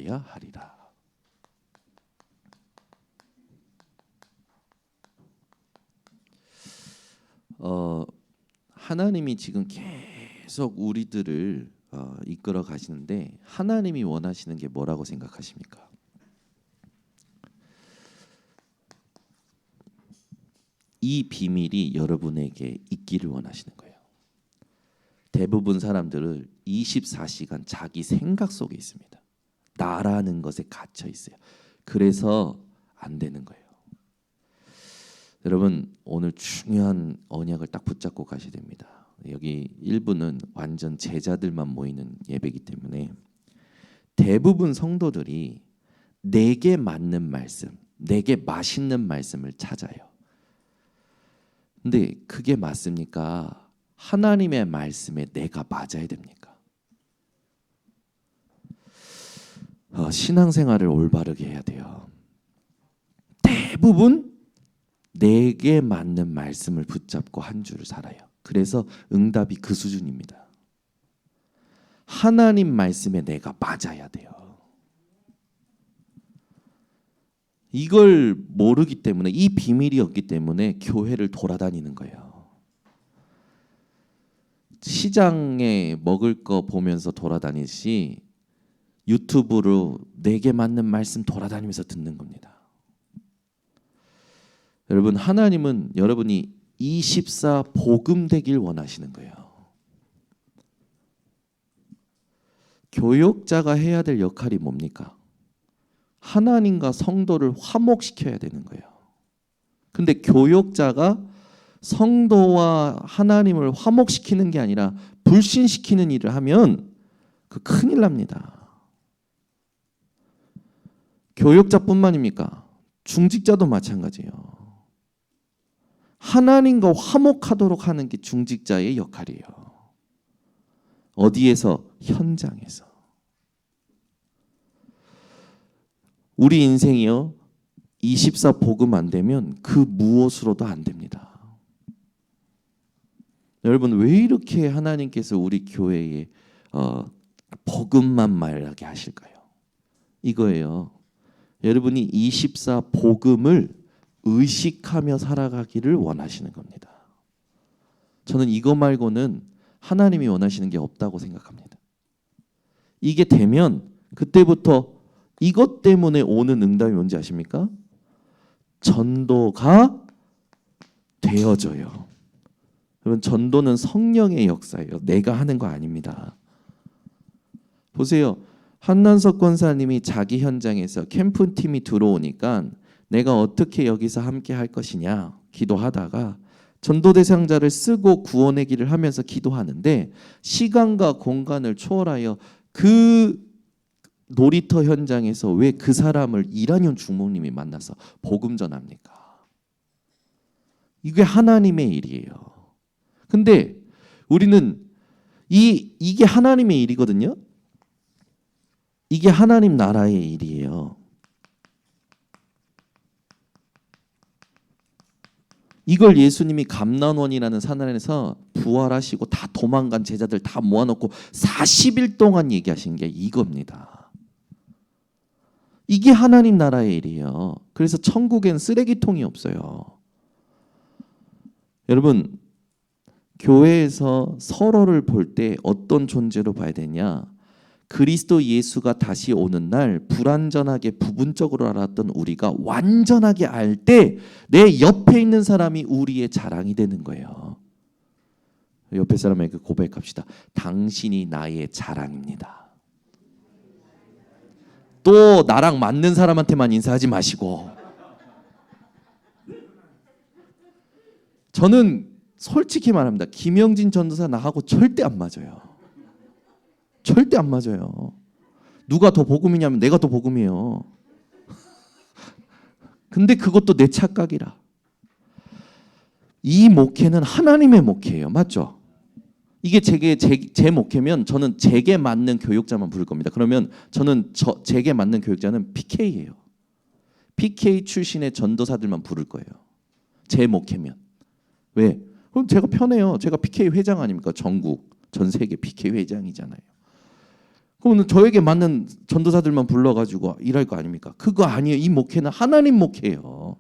되어야 하리라. 하나님이 지금 계속 우리들을 이끌어 가시는데 하나님이 원하시는 게 뭐라고 생각하십니까? 이 비밀이 여러분에게 있기를 원하시는 거예요. 대부분 사람들은 24시간 자기 생각 속에 있습니다. 나라는 것에 갇혀 있어요. 그래서 안 되는 거예요. 여러분 오늘 중요한 언약을 딱 붙잡고 가셔야 됩니다. 여기 일부는 완전 제자들만 모이는 예배이기 때문에 대부분 성도들이 내게 맞는 말씀, 내게 맛있는 말씀을 찾아요. 근데 그게 맞습니까? 하나님의 말씀에 내가 맞아야 됩니까? 신앙생활을 올바르게 해야 돼요. 대부분 내게 맞는 말씀을 붙잡고 한 주를 살아요. 그래서 응답이 그 수준입니다. 하나님 말씀에 내가 맞아야 돼요. 이걸 모르기 때문에 이 비밀이 없기 때문에 교회를 돌아다니는 거예요. 시장에 먹을 거 보면서 돌아다니시 유튜브로 내게 맞는 말씀 돌아다니면서 듣는 겁니다. 여러분 하나님은 여러분이 24 복음 되길 원하시는 거예요. 교역자가 해야 될 역할이 뭡니까? 하나님과 성도를 화목시켜야 되는 거예요. 근데 교역자가 성도와 하나님을 화목시키는 게 아니라 불신시키는 일을 하면 그 큰일 납니다. 교역자뿐만입니까? 중직자도 마찬가지예요. 하나님과 화목하도록 하는 게 중직자의 역할이에요. 어디에서? 현장에서. 우리 인생이요 24 복음 안 되면 그 무엇으로도 안 됩니다. 여러분 왜 이렇게 하나님께서 우리 교회에 복음만 말하게 하실까요? 이거예요. 여러분이 24 복음을 의식하며 살아가기를 원하시는 겁니다. 저는 이거 말고는 하나님이 원하시는 게 없다고 생각합니다. 이게 되면 그때부터 이것 때문에 오는 응답이 뭔지 아십니까? 전도가 되어져요. 여러분 전도는 성령의 역사예요. 내가 하는 거 아닙니다. 보세요. 한난석 권사님이 자기 현장에서 캠프팀이 들어오니까 내가 어떻게 여기서 함께 할 것이냐 기도하다가 전도 대상자를 쓰고 구원의 길을 하면서 기도하는데 시간과 공간을 초월하여 그 놀이터 현장에서 왜 그 사람을 이란현 중목님이 만나서 복음 전합니까? 이게 하나님의 일이에요. 근데 우리는 이게 하나님의 일이거든요. 이게 하나님 나라의 일이에요. 이걸 예수님이 감난원이라는 산안에서 부활하시고 다 도망간 제자들 다 모아놓고 40일 동안 얘기하신 게 이겁니다. 이게 하나님 나라의 일이에요. 그래서 천국엔 쓰레기통이 없어요. 여러분 교회에서 서로를 볼 때 어떤 존재로 봐야 되냐? 그리스도 예수가 다시 오는 날 불완전하게 부분적으로 알았던 우리가 완전하게 알 때 내 옆에 있는 사람이 우리의 자랑이 되는 거예요. 옆에 사람에게 고백합시다. 당신이 나의 자랑입니다. 또 나랑 맞는 사람한테만 인사하지 마시고. 저는 솔직히 말합니다. 김영진 전도사 나하고 절대 안 맞아요. 절대 안 맞아요. 누가 더 복음이냐면 내가 더 복음이에요. 근데 그것도 내 착각이라. 이 목회는 하나님의 목회예요. 맞죠? 이게 제 목회면 저는 제게 맞는 교육자만 부를 겁니다. 그러면 저는 제게 맞는 교육자는 PK예요. PK 출신의 전도사들만 부를 거예요. 제 목회면. 왜? 그럼 제가 편해요. 제가 PK 회장 아닙니까? 전국, 전 세계 PK 회장이잖아요. 그러면 저에게 맞는 전도사들만 불러가지고 일할 거 아닙니까? 그거 아니에요. 이 목회는 하나님 목회예요.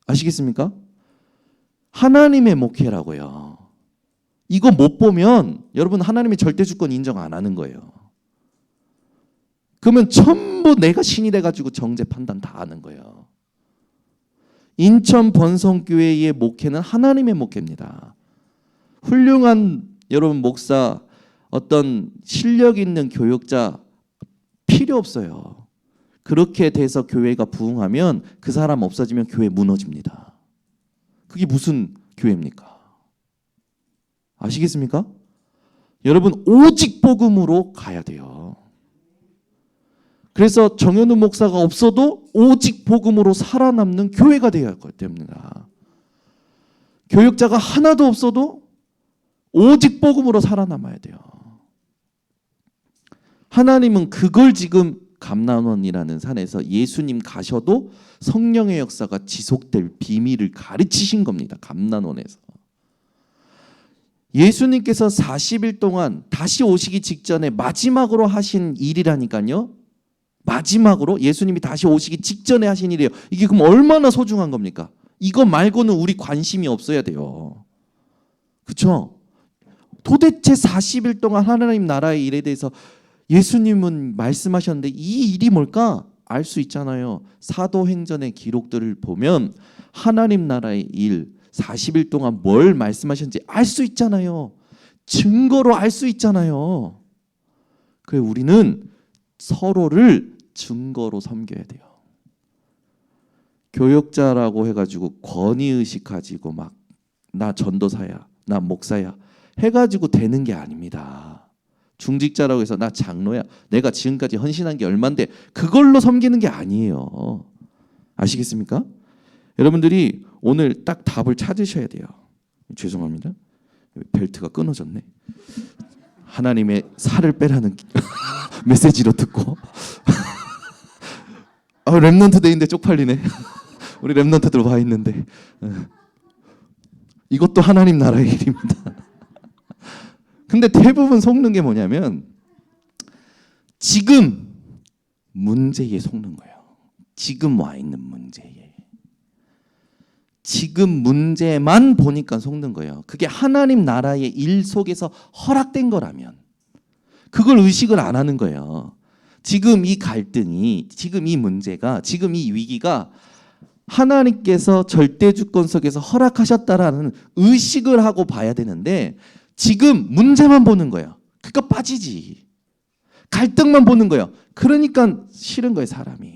아시겠습니까? 하나님의 목회라고요. 이거 못 보면 여러분 하나님의 절대 주권 인정 안 하는 거예요. 그러면 전부 내가 신이 돼가지고 정죄 판단 다 하는 거예요. 인천 번성교회의 목회는 하나님의 목회입니다. 훌륭한 여러분 목사, 어떤 실력 있는 교역자 필요 없어요. 그렇게 돼서 교회가 부흥하면 그 사람 없어지면 교회 무너집니다. 그게 무슨 교회입니까? 아시겠습니까? 여러분 오직 복음으로 가야 돼요. 그래서 정현우 목사가 없어도 오직 복음으로 살아남는 교회가 되어야 됩니다. 교역자가 하나도 없어도 오직 복음으로 살아남아야 돼요. 하나님은 그걸 지금 감난원이라는 산에서 예수님 가셔도 성령의 역사가 지속될 비밀을 가르치신 겁니다. 감난원에서. 예수님께서 40일 동안 다시 오시기 직전에 마지막으로 하신 일이라니까요. 마지막으로 예수님이 다시 오시기 직전에 하신 일이에요. 이게 그럼 얼마나 소중한 겁니까? 이거 말고는 우리 관심이 없어야 돼요. 그렇죠? 도대체 40일 동안 하나님 나라의 일에 대해서 예수님은 말씀하셨는데 이 일이 뭘까? 알 수 있잖아요. 사도행전의 기록들을 보면 하나님 나라의 일 40일 동안 뭘 말씀하셨는지 알 수 있잖아요. 증거로 알 수 있잖아요. 그래 우리는 서로를 증거로 섬겨야 돼요. 교역자라고 해가지고 권위의식 가지고 막 나 전도사야, 나 목사야 해가지고 되는 게 아닙니다. 중직자라고 해서 나 장로야, 내가 지금까지 헌신한 게 얼만데 그걸로 섬기는 게 아니에요. 아시겠습니까? 여러분들이 오늘 딱 답을 찾으셔야 돼요. 죄송합니다. 벨트가 끊어졌네. 하나님의 살을 빼라는 메시지로 듣고 랩넌트 데이인데 쪽팔리네. 우리 랩넌트들 와 있는데 이것도 하나님 나라의 일입니다. 근데 대부분 속는 게 뭐냐면 지금 문제에 속는 거예요. 지금 와 있는 문제에. 지금 문제만 보니까 속는 거예요. 그게 하나님 나라의 일 속에서 허락된 거라면 그걸 의식을 안 하는 거예요. 지금 이 갈등이, 지금 이 문제가, 지금 이 위기가 하나님께서 절대 주권 속에서 허락하셨다라는 의식을 하고 봐야 되는데 지금 문제만 보는 거예요. 그러니까 빠지지. 갈등만 보는 거예요. 그러니까 싫은 거예요, 사람이.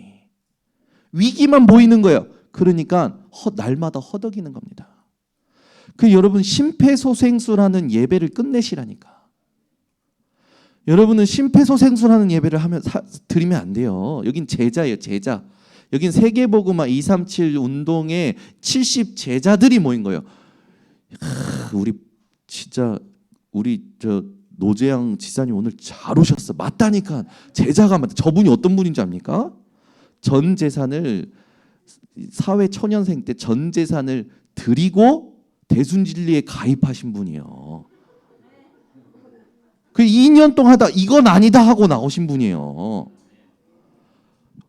위기만 보이는 거예요. 그러니까 날마다 허덕이는 겁니다. 그 여러분 심폐소생술하는 예배를 끝내시라니까. 여러분은 심폐소생술하는 예배를 드리면 안 돼요. 여긴 제자예요, 제자. 여긴 세계복음화 237 운동에 70 제자들이 모인 거예요. 우리 진짜 우리 노재양 지사님 오늘 잘 오셨어. 맞다니까. 제자가 맞다. 저분이 어떤 분인지 압니까? 전 재산을 사회 초년생 때 전 재산을 드리고 대순진리에 가입하신 분이에요. 그 2년 동안 하다 이건 아니다 하고 나오신 분이에요.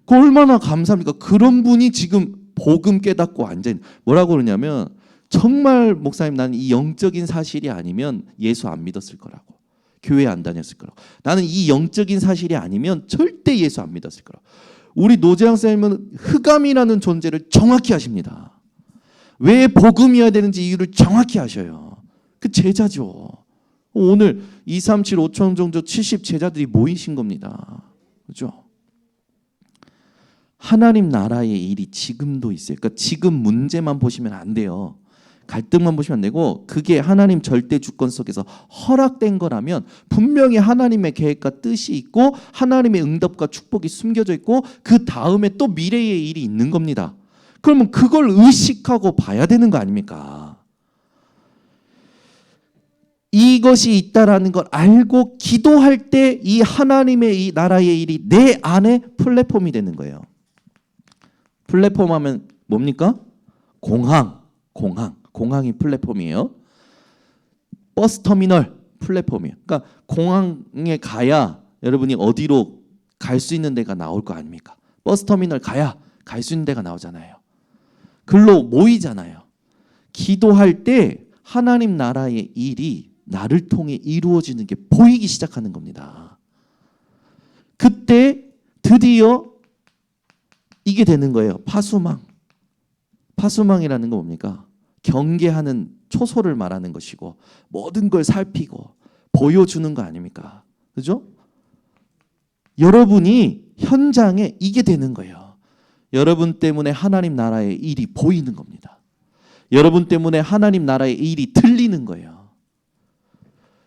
그 얼마나 감사합니까? 그런 분이 지금 복음 깨닫고 앉아있는. 뭐라고 그러냐면 정말 목사님 나는 이 영적인 사실이 아니면 예수 안 믿었을 거라고. 교회 안 다녔을 거라고. 나는 이 영적인 사실이 아니면 절대 예수 안 믿었을 거라고. 우리 노재양 선생님은 흑암이라는 존재를 정확히 아십니다. 왜 복음이어야 되는지 이유를 정확히 아셔요. 그 제자죠. 오늘 2, 3, 7, 5천 정도 70 제자들이 모이신 겁니다. 그렇죠? 하나님 나라의 일이 지금도 있어요. 그러니까 지금 문제만 보시면 안 돼요. 갈등만 보시면 안 되고 그게 하나님 절대 주권 속에서 허락된 거라면 분명히 하나님의 계획과 뜻이 있고 하나님의 응답과 축복이 숨겨져 있고 그 다음에 또 미래의 일이 있는 겁니다. 그러면 그걸 의식하고 봐야 되는 거 아닙니까? 이것이 있다라는 걸 알고 기도할 때 이 하나님의 이 나라의 일이 내 안에 플랫폼이 되는 거예요. 플랫폼 하면 뭡니까? 공항이 플랫폼이에요. 버스 터미널, 플랫폼이에요. 그러니까 공항에 가야 여러분이 어디로 갈 수 있는 데가 나올 거 아닙니까? 버스터미널 가야 갈 수 있는 데가 나오잖아요. 글로 모이잖아요. 기도할 때 하나님 나라의 일이 나를 통해 이루어지는 게 보이기 시작하는 겁니다. 그때 드디어 이게 되는 거예요. 파수망. 파수망이라는 건 뭡니까? 경계하는 초소를 말하는 것이고 모든 걸 살피고 보여주는 거 아닙니까? 그죠? 여러분이 현장에 이게 되는 거예요. 여러분 때문에 하나님 나라의 일이 보이는 겁니다. 여러분 때문에 하나님 나라의 일이 들리는 거예요.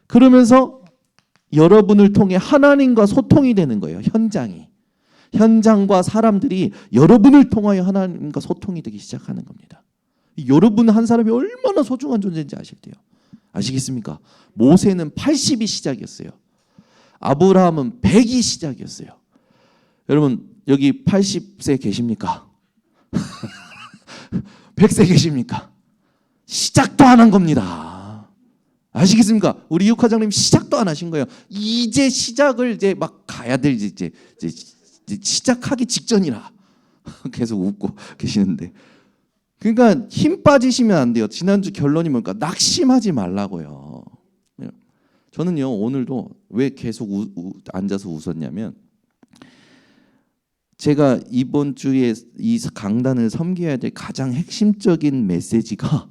그러면서 여러분을 통해 하나님과 소통이 되는 거예요. 현장이. 현장과 사람들이 여러분을 통하여 하나님과 소통이 되기 시작하는 겁니다. 여러분 한 사람이 얼마나 소중한 존재인지 아실때요. 아시겠습니까? 모세는 80이 시작이었어요. 아브라함은 100이 시작이었어요. 여러분 여기 80세 계십니까? 100세 계십니까? 시작도 안 한 겁니다. 아시겠습니까? 우리 육화장님 시작도 안 하신 거예요. 이제 시작을 이제 막 가야 될 이제 시작하기 직전이라 계속 웃고 계시는데, 그러니까 힘 빠지시면 안 돼요. 지난주 결론이 뭘까? 낙심하지 말라고요. 저는요 오늘도 왜 계속 앉아서 웃었냐면, 제가 이번 주에 이 강단을 섬겨야 될 가장 핵심적인 메시지가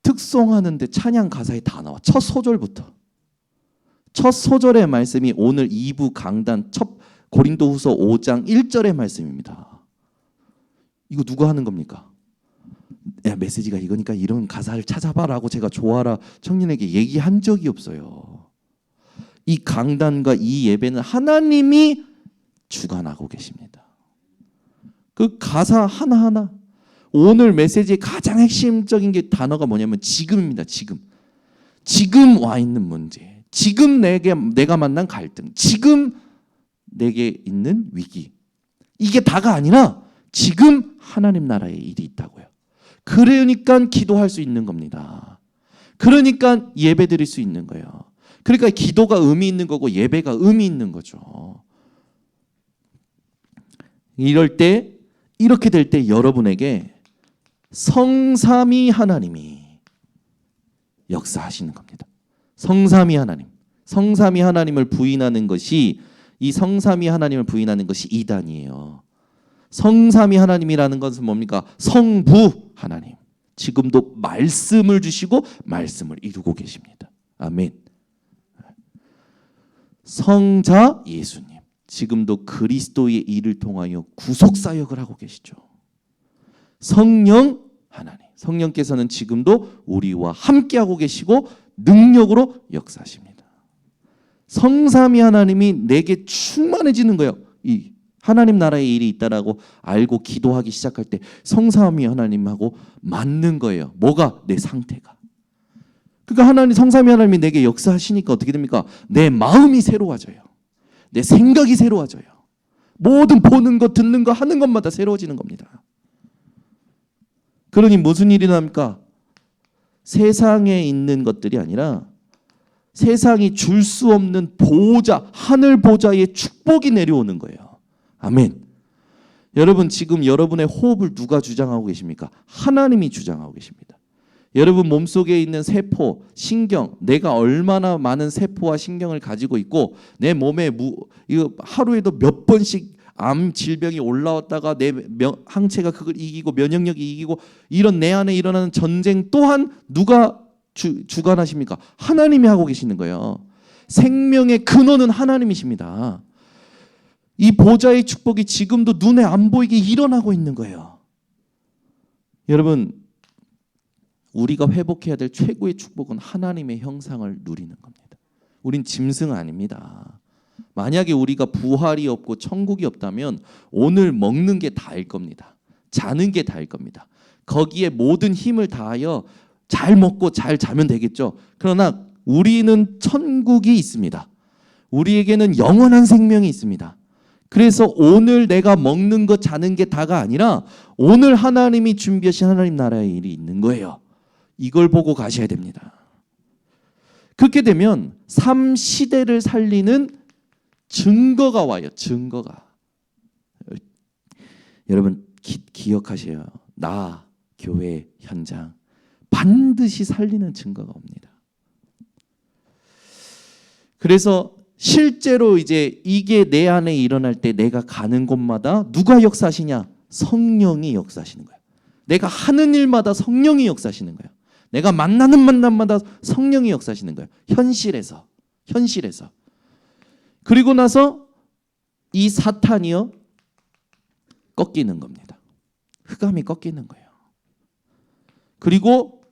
특송하는데 찬양 가사에 다 나와. 첫 소절부터. 첫 소절의 말씀이 오늘 2부 강단 첫 고린도후서 5장 1절의 말씀입니다. 이거 누가 하는 겁니까? 야, 메시지가 이거니까 이런 가사를 찾아봐라고 제가 조아라 청년에게 얘기한 적이 없어요. 이 강단과 이 예배는 하나님이 주관하고 계십니다. 그 가사 하나하나, 오늘 메시지의 가장 핵심적인 게 단어가 뭐냐면 지금입니다. 지금 와 있는 문제, 지금 내가 만난 갈등, 지금 내게 있는 위기, 이게 다가 아니라 지금 하나님 나라의 일이 있다고요. 그러니까 기도할 수 있는 겁니다. 그러니까 예배 드릴 수 있는 거예요. 그러니까 기도가 의미 있는 거고 예배가 의미 있는 거죠. 이럴 때, 이렇게 될 때 여러분에게 성삼위 하나님이 역사하시는 겁니다. 성삼위 하나님. 성삼위 하나님을 부인하는 것이, 이 성삼위 하나님을 부인하는 것이 이단이에요. 성삼위 하나님이라는 것은 뭡니까? 성부 하나님. 지금도 말씀을 주시고 말씀을 이루고 계십니다. 아멘. 성자 예수님. 지금도 그리스도의 일을 통하여 구속사역을 하고 계시죠. 성령 하나님. 성령께서는 지금도 우리와 함께하고 계시고 능력으로 역사하십니다. 성삼위 하나님이 내게 충만해지는 거예요. 이 하나님 나라의 일이 있다라고 알고 기도하기 시작할 때 성삼위 하나님하고 맞는 거예요. 뭐가? 내 상태가. 그러니까 하나님, 성삼위 하나님이 내게 역사하시니까 어떻게 됩니까? 내 마음이 새로워져요. 내 생각이 새로워져요. 모든 보는 것, 듣는 것, 하는 것마다 새로워지는 겁니다. 그러니 무슨 일이 납니까? 세상에 있는 것들이 아니라 세상이 줄 수 없는 보좌, 하늘 보좌의 축복이 내려오는 거예요. 아멘. 여러분, 지금 여러분의 호흡을 누가 주장하고 계십니까? 하나님이 주장하고 계십니다. 여러분 몸속에 있는 세포, 신경, 내가 얼마나 많은 세포와 신경을 가지고 있고 내 몸에 이거 하루에도 몇 번씩 암 질병이 올라왔다가 내 항체가 그걸 이기고 면역력이 이기고, 이런 내 안에 일어나는 전쟁 또한 누가 주관하십니까? 하나님이 하고 계시는 거예요. 생명의 근원은 하나님이십니다. 이 보좌의 축복이 지금도 눈에 안 보이게 일어나고 있는 거예요. 여러분, 우리가 회복해야 될 최고의 축복은 하나님의 형상을 누리는 겁니다. 우린 짐승 아닙니다. 만약에 우리가 부활이 없고 천국이 없다면 오늘 먹는 게 다일 겁니다. 자는 게 다일 겁니다. 거기에 모든 힘을 다하여 잘 먹고 잘 자면 되겠죠. 그러나 우리는 천국이 있습니다. 우리에게는 영원한 생명이 있습니다. 그래서 오늘 내가 먹는 것, 자는 게 다가 아니라 오늘 하나님이 준비하신 하나님 나라의 일이 있는 거예요. 이걸 보고 가셔야 됩니다. 그렇게 되면 삶 시대를 살리는 증거가 와요. 증거가. 여러분 기억하세요. 나 교회 현장 반드시 살리는 증거가 옵니다. 그래서 실제로 이제 이게 내 안에 일어날 때 내가 가는 곳마다 누가 역사하시냐? 성령이 역사하시는 거예요. 내가 하는 일마다 성령이 역사하시는 거예요. 내가 만나는 만남마다 성령이 역사하시는 거예요. 현실에서. 그리고 나서 이 사탄이요 꺾이는 겁니다. 흑암이 꺾이는 거예요. 그리고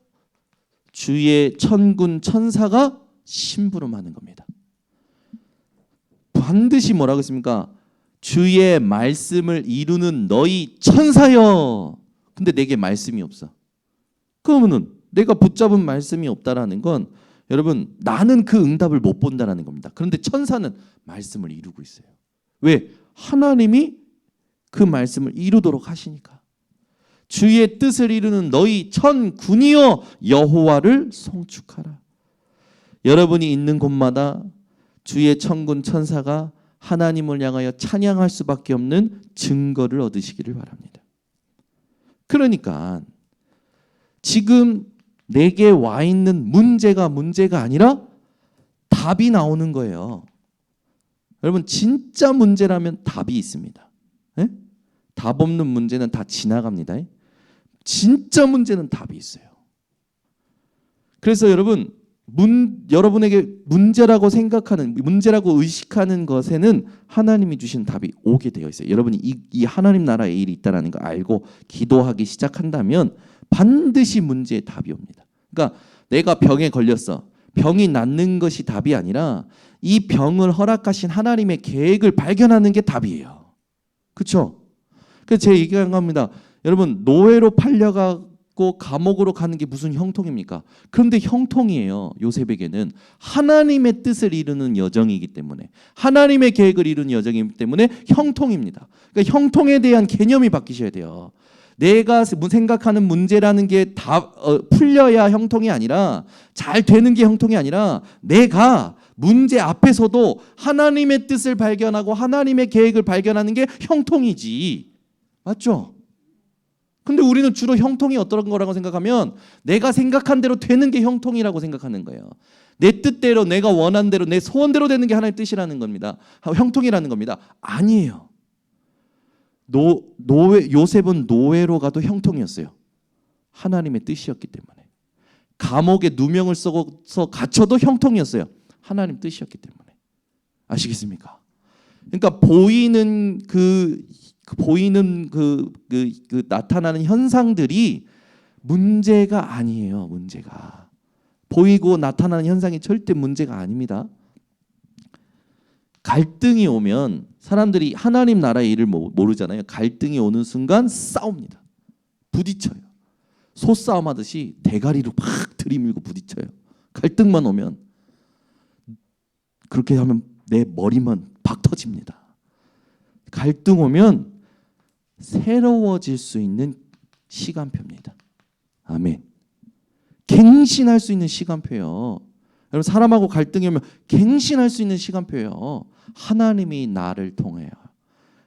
주의 천군 천사가 심부름하는 겁니다. 반드시 뭐라고 했습니까? 주의 말씀을 이루는 너희 천사여. 근데 내게 말씀이 없어. 그러면은 내가 붙잡은 말씀이 없다라는 건 여러분 나는 그 응답을 못 본다라는 겁니다. 그런데 천사는 말씀을 이루고 있어요. 왜? 하나님이 그 말씀을 이루도록 하시니까. 주의 뜻을 이루는 너희 천군이여 여호와를 송축하라. 여러분이 있는 곳마다 주의 천군 천사가 하나님을 향하여 찬양할 수밖에 없는 증거를 얻으시기를 바랍니다. 그러니까 지금 내게 와 있는 문제가 아니라 답이 나오는 거예요. 여러분 진짜 문제라면 답이 있습니다. 에? 답 없는 문제는 다 지나갑니다. 진짜 문제는 답이 있어요. 그래서 여러분 여러분에게 문제라고 생각하는 문제라고 의식하는 것에는 하나님이 주신 답이 오게 되어 있어요. 여러분이 이 하나님 나라의 일이 있다는 걸 알고 기도하기 시작한다면 반드시 문제의 답이 옵니다. 그러니까 내가 병에 걸렸어. 병이 낫는 것이 답이 아니라 이 병을 허락하신 하나님의 계획을 발견하는 게 답이에요. 그렇죠? 그래서 제가 얘기한 겁니다. 여러분 노예로 팔려가고 감옥으로 가는 게 무슨 형통입니까? 그런데 형통이에요. 요셉에게는 하나님의 뜻을 이루는 여정이기 때문에 하나님의 계획을 이루는 여정이기 때문에 형통입니다. 그러니까 형통에 대한 개념이 바뀌셔야 돼요. 내가 생각하는 문제라는 게 다 풀려야 형통이 아니라 잘 되는 게 형통이 아니라 내가 문제 앞에서도 하나님의 뜻을 발견하고 하나님의 계획을 발견하는 게 형통이지. 맞죠? 근데 우리는 주로 형통이 어떤 거라고 생각하면 내가 생각한 대로 되는 게 형통이라고 생각하는 거예요. 내 뜻대로 내가 원한 대로 내 소원대로 되는 게 하나님의 뜻이라는 겁니다. 형통이라는 겁니다. 아니에요. 요셉은 노예로 가도 형통이었어요. 하나님의 뜻이었기 때문에. 감옥에 누명을 써서 갇혀도 형통이었어요. 하나님 뜻이었기 때문에. 아시겠습니까? 그러니까 보이는 나타나는 현상들이 문제가 아니에요. 문제가 보이고 나타나는 현상이 절대 문제가 아닙니다. 갈등이 오면 사람들이 하나님 나라의 일을 모르잖아요. 갈등이 오는 순간 싸웁니다. 부딪혀요. 소싸움 하듯이 대가리로 막 들이밀고 부딪혀요. 갈등만 오면 그렇게 하면 내 머리만 박 터집니다. 갈등 오면 새로워질 수 있는 시간표입니다. 아멘. 갱신할 수 있는 시간표예요. 여러분 사람하고 갈등이 오면 갱신할 수 있는 시간표예요. 하나님이 나를 통해요.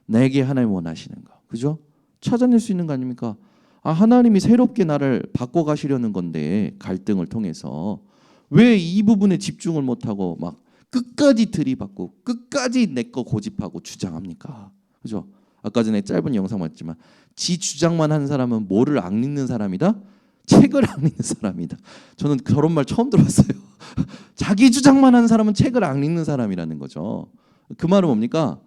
내게 하나님 원하시는 거. 그죠? 찾아낼 수 있는 거 아닙니까? 하나님이 새롭게 나를 바꿔가시려는 건데 갈등을 통해서 왜 이 부분에 집중을 못하고 막 끝까지 들이받고 끝까지 내 거 고집하고 주장합니까? 그죠? 아까 전에 짧은 영상 봤지만 지 주장만 하는 사람은 뭐를 안 읽는 사람이다? 책을 안 읽는 사람이다. 저는 그런 말 처음 들었어요. 자기 주장만 하는 사람은 책을 안 읽는 사람이라는 거죠. 그 말은 뭡니까?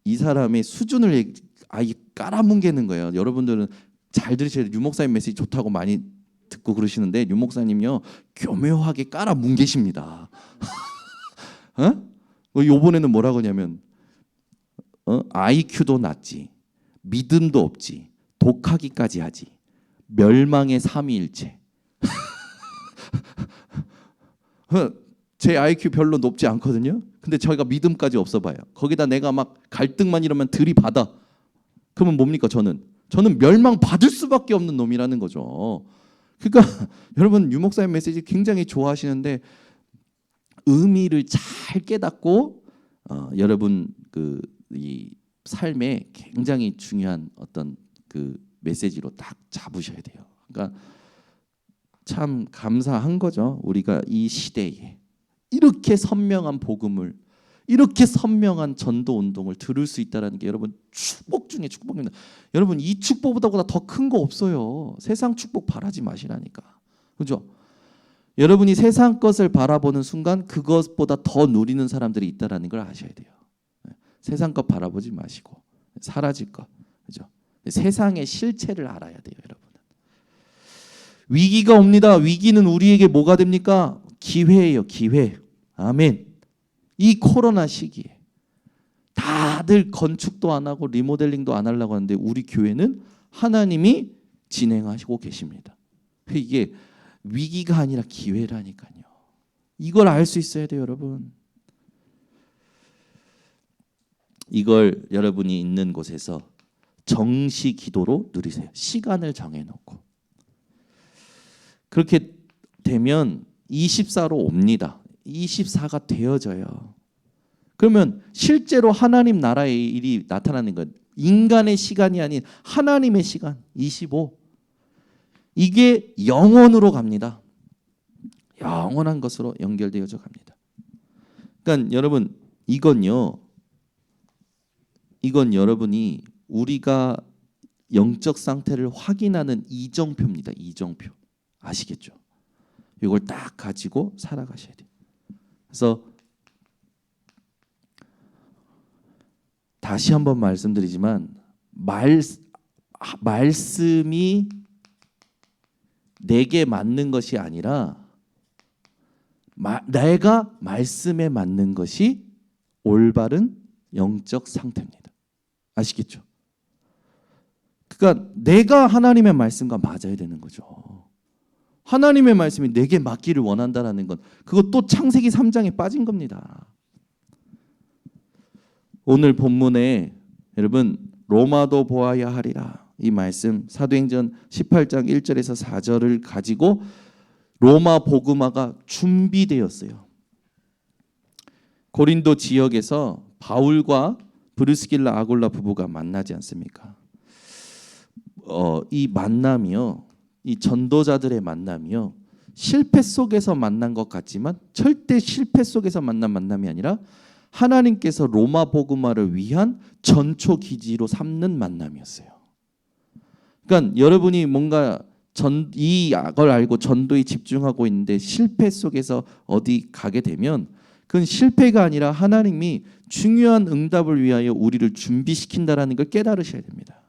이 사람의 수준을 아예 깔아뭉개는 거예요. 여러분들은 잘 들으셔야 돼요. 유 목사님 메시지 좋다고 많이 듣고 그러시는데 유 목사님요 교묘하게 깔아뭉개십니다. 요번에는 뭐라고 하냐면 IQ도 낮지, 믿음도 없지, 독하기까지 하지, 멸망의 삼위일체. 제 IQ 별로 높지 않거든요. 근데 저희가 믿음까지 없어 봐요. 거기다 내가 막 갈등만 이러면 들이받아. 그러면 뭡니까 저는 멸망 받을 수밖에 없는 놈이라는 거죠. 그러니까 여러분 유 목사님 메시지 굉장히 좋아하시는데 의미를 잘 깨닫고 여러분 이 삶에 굉장히 중요한 어떤 그 메시지로 딱 잡으셔야 돼요. 그러니까 참 감사한 거죠. 우리가 이 시대에 이렇게 선명한 복음을, 이렇게 선명한 전도 운동을 들을 수 있다는 게 여러분 축복 중에 축복입니다. 여러분 이 축복보다 더 큰 거 없어요. 세상 축복 바라지 마시라니까. 그죠? 여러분이 세상 것을 바라보는 순간 그것보다 더 누리는 사람들이 있다는 걸 아셔야 돼요. 세상 것 바라보지 마시고 사라질 것, 그죠? 세상의 실체를 알아야 돼요, 여러분. 위기가 옵니다. 위기는 우리에게 뭐가 됩니까? 기회예요, 기회. 아멘. 이 코로나 시기에 다들 건축도 안 하고 리모델링도 안 하려고 하는데 우리 교회는 하나님이 진행하시고 계십니다. 이게 위기가 아니라 기회라니까요. 이걸 알 수 있어야 돼요, 여러분. 이걸 여러분이 있는 곳에서 정시 기도로 누리세요. 시간을 정해놓고. 그렇게 되면 24로 옵니다. 24가 되어져요. 그러면 실제로 하나님 나라의 일이 나타나는 것. 인간의 시간이 아닌 하나님의 시간 25. 이게 영원으로 갑니다. 영원한 것으로 연결되어져 갑니다. 그러니까 여러분 이건 여러분이 우리가 영적 상태를 확인하는 이정표입니다. 이정표. 아시겠죠? 이걸 딱 가지고 살아가셔야 돼요. 그래서 다시 한번 말씀드리지만 말씀이 내게 맞는 것이 아니라 내가 말씀에 맞는 것이 올바른 영적 상태입니다. 아시겠죠? 그러니까 내가 하나님의 말씀과 맞아야 되는 거죠. 하나님의 말씀이 내게 맞기를 원한다라는 건 그것도 창세기 3장에 빠진 겁니다. 오늘 본문에 여러분 로마도 보아야 하리라 이 말씀 사도행전 18장 1절에서 4절을 가지고 로마 복음화가 준비되었어요. 고린도 지역에서 바울과 브리스길라 아굴라 부부가 만나지 않습니까? 이 만남이요, 이 전도자들의 만남이요, 실패 속에서 만난 것 같지만 절대 실패 속에서 만난 만남이 아니라 하나님께서 로마 복음화를 위한 전초 기지로 삼는 만남이었어요. 그러니까 여러분이 뭔가 이걸 알고 전도에 집중하고 있는데 실패 속에서 어디 가게 되면 그건 실패가 아니라 하나님이 중요한 응답을 위하여 우리를 준비시킨다라는 걸 깨달으셔야 됩니다.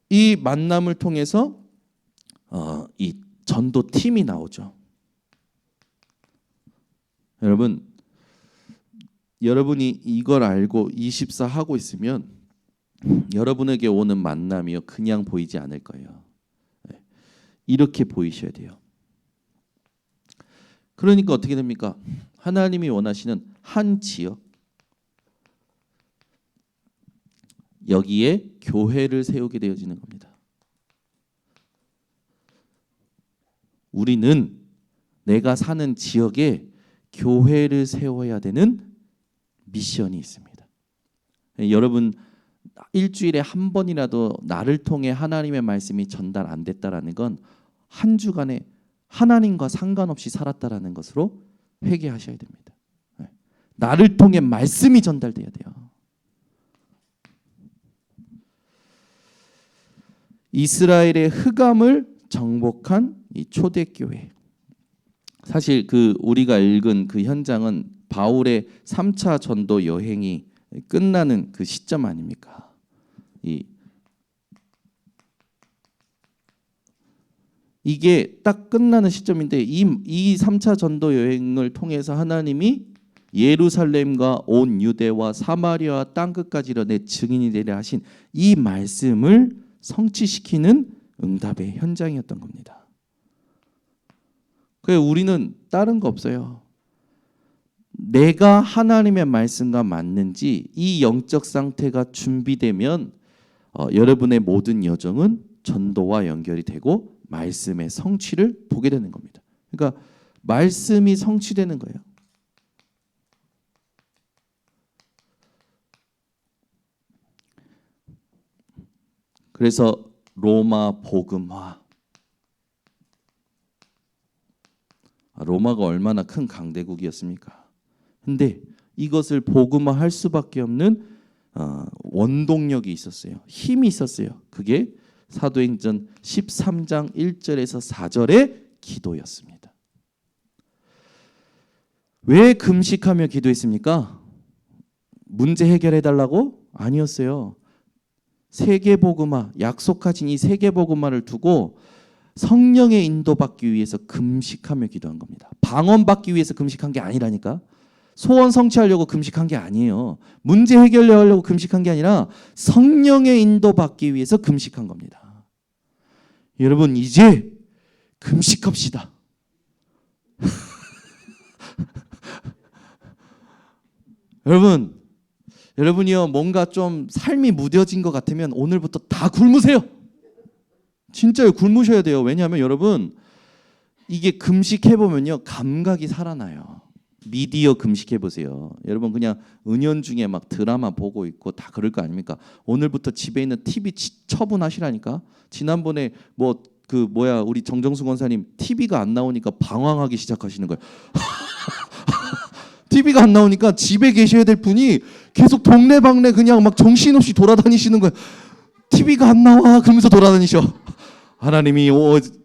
이 만남을 통해서 이 전도팀이 나오죠. 여러분이 이걸 알고 24 하고 있으면 여러분에게 오는 만남이요 그냥 보이지 않을 거예요. 이렇게 보이셔야 돼요. 그러니까 어떻게 됩니까? 하나님이 원하시는 한 지역 여기에 교회를 세우게 되어지는 겁니다. 우리는 내가 사는 지역에 교회를 세워야 되는 미션이 있습니다. 여러분 일주일에 한 번이라도 나를 통해 하나님의 말씀이 전달 안 됐다라는 건 한 주간에 하나님과 상관없이 살았다라는 것으로 회개하셔야 됩니다. 나를 통해 말씀이 전달돼야 돼요. 이스라엘의 흑암을 정복한 이 초대교회. 사실 우리가 읽은 그 현장은 바울의 3차 전도 여행이 끝나는 그 시점 아닙니까? 이게 딱 끝나는 시점인데 이 3차 전도 여행을 통해서 하나님이 예루살렘과 온 유대와 사마리아와 땅끝까지 이르내 증인이 되려 하신 이 말씀을 성취시키는 응답의 현장이었던 겁니다. 그래서 우리는 다른 거 없어요. 내가 하나님의 말씀과 맞는지 이 영적 상태가 준비되면 여러분의 모든 여정은 전도와 연결이 되고 말씀의 성취를 보게 되는 겁니다. 그러니까 말씀이 성취되는 거예요. 그래서 로마 복음화. 로마가 얼마나 큰 강대국이었습니까? 근데 이것을 복음화할 수밖에 없는 원동력이 있었어요. 힘이 있었어요. 그게 사도행전 13장 1절에서 4절의 기도였습니다. 왜 금식하며 기도했습니까? 문제 해결해 달라고? 아니었어요. 세계복음화, 약속하신 이 세계복음화를 두고 성령의 인도받기 위해서 금식하며 기도한 겁니다. 방언받기 위해서 금식한 게 아니라니까. 소원 성취하려고 금식한 게 아니에요. 문제 해결하려고 금식한 게 아니라 성령의 인도받기 위해서 금식한 겁니다. 여러분 이제 금식합시다. 여러분이요 뭔가 좀 삶이 무뎌진 것 같으면 오늘부터 다 굶으세요. 진짜요, 굶으셔야 돼요. 왜냐하면 여러분 이게 금식해보면요 감각이 살아나요. 미디어 금식해보세요. 여러분 그냥 은연중에 막 드라마 보고 있고 다 그럴 거 아닙니까? 오늘부터 집에 있는 TV 처분하시라니까. 지난번에 우리 정정수 권사님 TV가 안 나오니까 방황하기 시작하시는 거예요. TV가 안 나오니까 집에 계셔야 될 분이 계속 동네방네 그냥 막 정신없이 돌아다니시는 거예요. TV가 안 나와 그러면서 돌아다니셔. 하나님이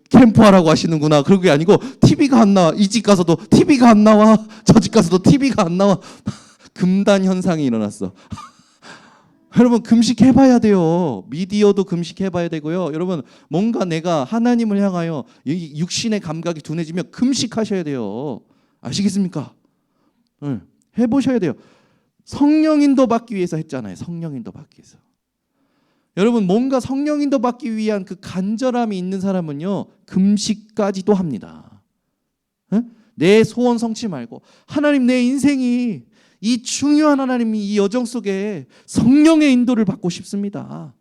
캠프하라고 하시는구나. 그런 게 아니고 TV가 안 나와. 이 집 가서도 TV가 안 나와. 저 집 가서도 TV가 안 나와. 금단 현상이 일어났어. 여러분 금식해봐야 돼요. 미디어도 금식해봐야 되고요. 여러분 뭔가 내가 하나님을 향하여 육신의 감각이 둔해지면 금식하셔야 돼요. 아시겠습니까? 네, 해보셔야 돼요. 성령 인도 받기 위해서 했잖아요. 성령 인도 받기 위해서. 여러분 뭔가 성령 인도 받기 위한 그 간절함이 있는 사람은요 금식까지도 합니다. 네? 내 소원 성취 말고 하나님 내 인생이 이 중요한 하나님이 이 여정 속에 성령의 인도를 받고 싶습니다.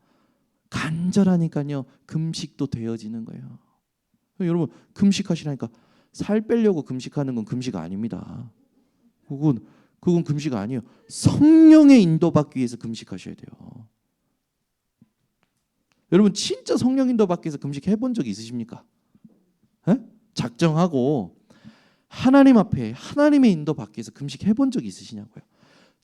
간절하니까요 금식도 되어지는 거예요. 여러분 금식하시라니까. 살 빼려고 금식하는 건 금식 아닙니다. 그건 금식 아니에요. 성령의 인도받기 위해서 금식하셔야 돼요. 여러분 진짜 성령 인도받기 위해서 금식해 본 적 있으십니까? 에? 작정하고 하나님 앞에 하나님의 인도받기 위해서 금식해 본 적 있으시냐고요.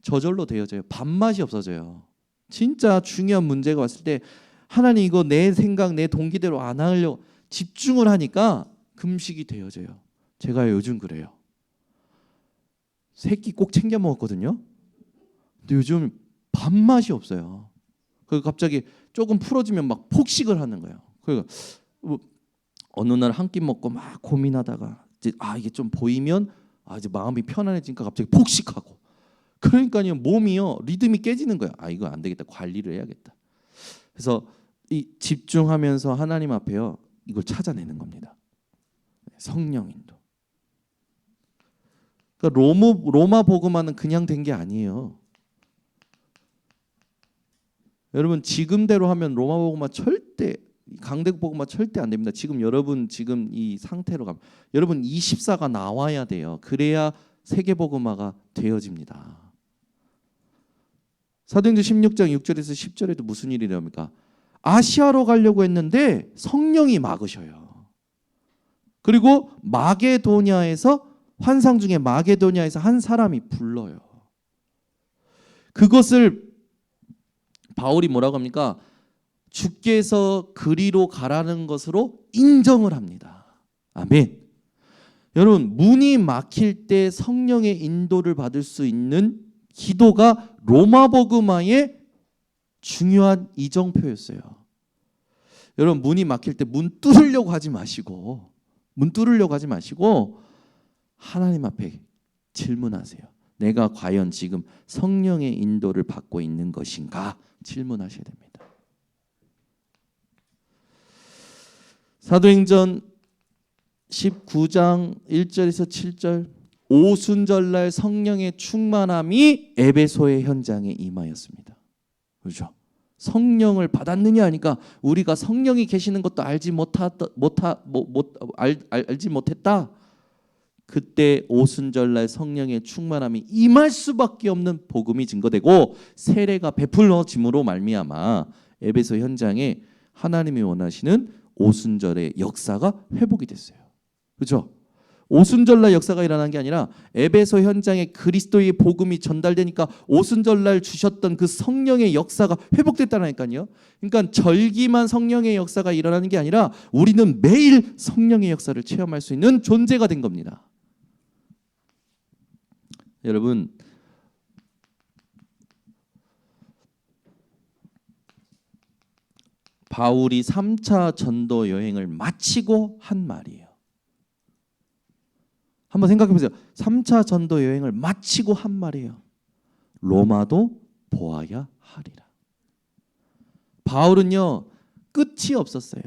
저절로 되어져요. 밥맛이 없어져요. 진짜 중요한 문제가 왔을 때 하나님 이거 내 생각 내 동기대로 안 하려고 집중을 하니까 금식이 되어져요. 제가 요즘 그래요. 새끼 꼭 챙겨 먹었거든요. 근데 요즘 밥맛이 없어요. 그래서 갑자기 조금 풀어지면 막 폭식을 하는 거예요. 그러니까 어느 날 한 끼 먹고 막 고민하다가 이제 이게 좀 보이면 이제 마음이 편안해지니까 갑자기 폭식하고. 그러니까요 몸이요 리듬이 깨지는 거예요. 이거 안 되겠다. 관리를 해야겠다. 그래서 이 집중하면서 하나님 앞에요 이걸 찾아내는 겁니다. 성령 인도. 그러니까 로마 복음화는 그냥 된 게 아니에요. 여러분 지금대로 하면 로마 복음화 절대 강대국 복음화 절대 안 됩니다. 여러분 이 상태로 가면 여러분 24가 나와야 돼요. 그래야 세계 복음화가 되어집니다. 사도행전 16장 6절에서 10절에도 무슨 일이 일어납니까? 아시아로 가려고 했는데 성령이 막으셔요. 그리고 마게도냐에서 환상 중에 마게도냐에서 한 사람이 불러요. 그것을 바울이 뭐라고 합니까? 주께서 그리로 가라는 것으로 인정을 합니다. 아멘. 여러분 문이 막힐 때 성령의 인도를 받을 수 있는 기도가 로마 복음화의 중요한 이정표였어요. 여러분 문이 막힐 때 문 뚫으려고 하지 마시고 하나님 앞에 질문하세요. 내가 과연 지금 성령의 인도를 받고 있는 것인가 질문하셔야 됩니다. 사도행전 19장 1절에서 7절 오순절날 성령의 충만함이 에베소의 현장에 임하였습니다. 그렇죠? 성령을 받았느냐 하니까 우리가 성령이 계시는 것도 알지 못했다. 그때 오순절날 성령의 충만함이 임할 수밖에 없는 복음이 증거되고 세례가 베풀어짐으로 말미암아 에베소 현장에 하나님이 원하시는 오순절의 역사가 회복이 됐어요. 그렇죠? 오순절날 역사가 일어난 게 아니라 에베소 현장에 그리스도의 복음이 전달되니까 오순절날 주셨던 그 성령의 역사가 회복됐다니까요. 그러니까 절기만 성령의 역사가 일어나는 게 아니라 우리는 매일 성령의 역사를 체험할 수 있는 존재가 된 겁니다. 여러분, 바울이 3차 전도 여행을 마치고 한 말이에요. 한번 생각해 보세요. 3차 전도 여행을 마치고 한 말이에요. 로마도 보아야 하리라. 바울은요, 끝이 없었어요.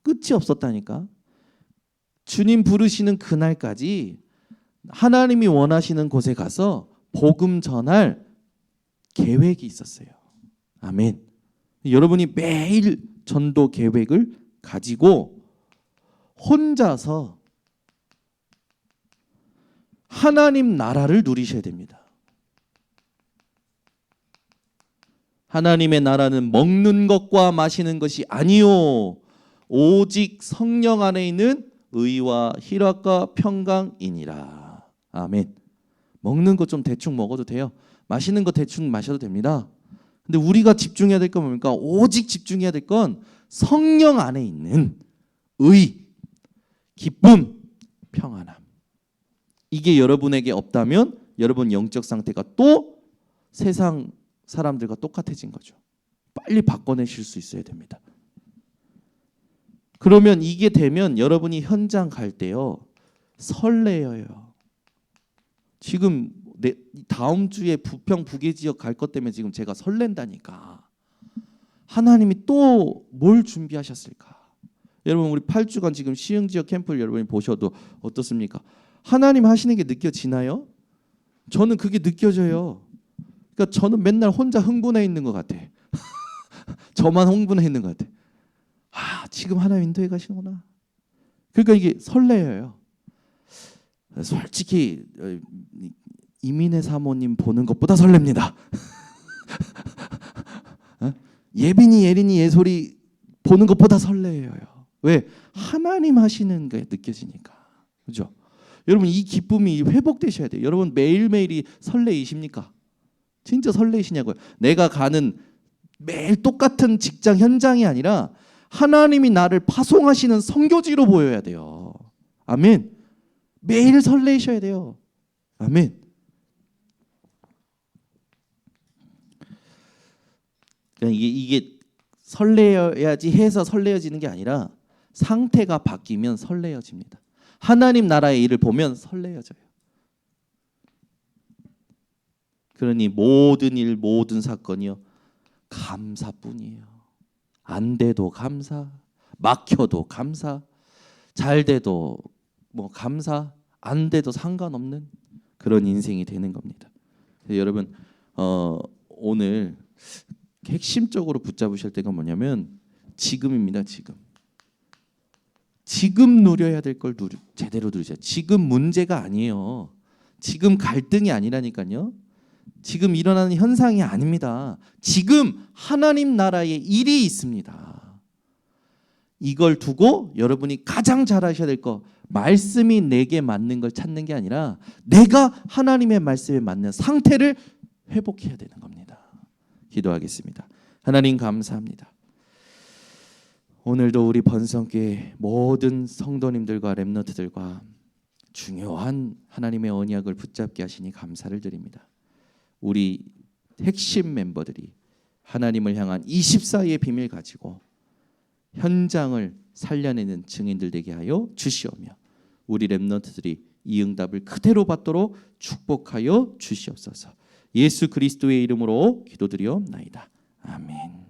끝이 없었다니까. 주님 부르시는 그날까지 하나님이 원하시는 곳에 가서 복음 전할 계획이 있었어요. 아멘. 여러분이 매일 전도 계획을 가지고 혼자서 하나님 나라를 누리셔야 됩니다. 하나님의 나라는 먹는 것과 마시는 것이 아니요 오직 성령 안에 있는 의와 희락과 평강이니라. 아멘. 먹는 것 좀 대충 먹어도 돼요. 마시는 거 대충 마셔도 됩니다. 근데 우리가 집중해야 될 건 뭡니까? 오직 집중해야 될 건 성령 안에 있는 의, 기쁨, 평안함. 이게 여러분에게 없다면 여러분 영적 상태가 또 세상 사람들과 똑같아진 거죠. 빨리 바꿔내실 수 있어야 됩니다. 그러면 이게 되면 여러분이 현장 갈 때요 설레어요. 지금 다음 주에 부평 부계 지역 갈 것 때문에 지금 제가 설렌다니까. 하나님이 또 뭘 준비하셨을까? 여러분 우리 8주간 지금 시흥 지역 캠프를 여러분이 보셔도 어떻습니까? 하나님 하시는 게 느껴지나요? 저는 그게 느껴져요. 그러니까 저는 맨날 혼자 흥분해 있는 것 같아. 저만 흥분해 있는 것 같아. 아, 지금 하나님 인도에 가시는구나. 그러니까 이게 설레어요. 솔직히 이민혜 사모님 보는 것보다 설렙니다. 예빈이, 예린이, 예솔이 보는 것보다 설레어요. 왜? 하나님 하시는 게 느껴지니까. 그죠? 여러분 이 기쁨이 회복되셔야 돼요. 여러분 매일매일이 설레이십니까? 진짜 설레이시냐고요? 내가 가는 매일 똑같은 직장 현장이 아니라 하나님이 나를 파송하시는 선교지로 보여야 돼요. 아멘. 매일 설레이셔야 돼요. 아멘. 이게 설레어야지 해서 설레어지는 게 아니라 상태가 바뀌면 설레어집니다. 하나님 나라의 일을 보면 설레어져요. 그러니 모든 일, 모든 사건이요 감사뿐이에요. 안 돼도 감사, 막혀도 감사, 잘 돼도 뭐 감사, 안 돼도 상관없는 그런 인생이 되는 겁니다. 여러분 오늘 핵심적으로 붙잡으실 때가 뭐냐면 지금입니다. 지금 누려야 될 걸 제대로 누리세요. 지금 문제가 아니에요. 지금 갈등이 아니라니까요. 지금 일어나는 현상이 아닙니다. 지금 하나님 나라의 일이 있습니다. 이걸 두고 여러분이 가장 잘하셔야 될 거 말씀이 내게 맞는 걸 찾는 게 아니라 내가 하나님의 말씀에 맞는 상태를 회복해야 되는 겁니다. 기도하겠습니다. 하나님 감사합니다. 오늘도 우리 번성교회 모든 성도님들과 렘넌트들과 중요한 하나님의 언약을 붙잡게 하시니 감사를 드립니다. 우리 핵심 멤버들이 하나님을 향한 24의 비밀 가지고 현장을 살려내는 증인들 되게 하여 주시오며 우리 렘넌트들이 이 응답을 그대로 받도록 축복하여 주시옵소서. 예수 그리스도의 이름으로 기도드리옵나이다. 아멘.